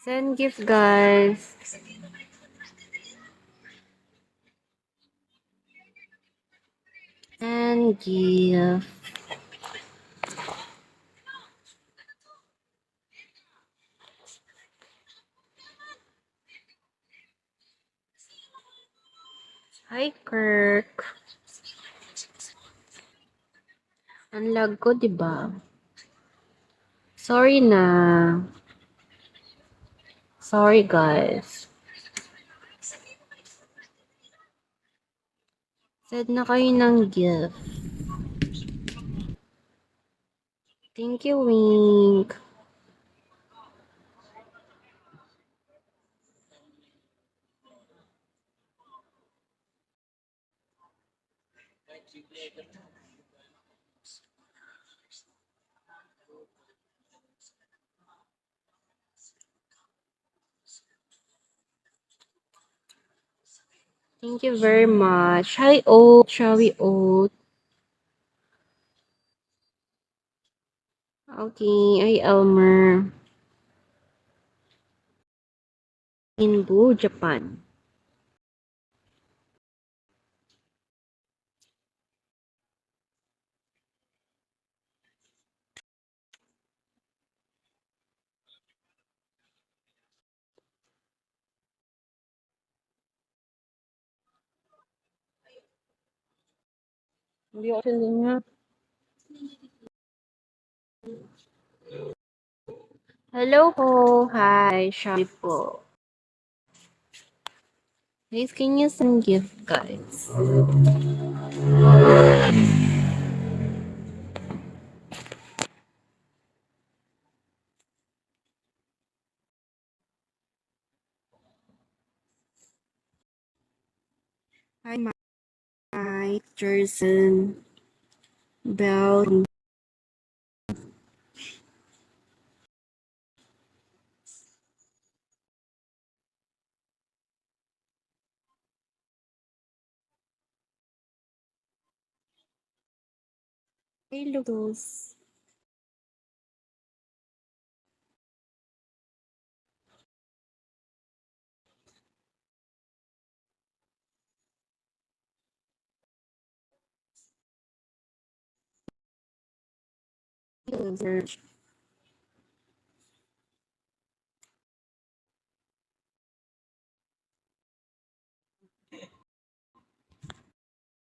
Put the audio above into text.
Send gift, guys. And gift. Hi, Kirk. Ang lag ko, diba? Sorry na. Sorry, guys. Send na kayo ng gift. Thank you, Wink. Thank you very much. Hi, Oat. Shall we, Oat? Okay. Hi, Elmer. Inbu, Japan. Hindi ako sindi niya. Hello po. Hi, Shopee po. Please, can you send gift, guys? Hi, Mike, Jerson, Bell. Hey, Lucas. Search.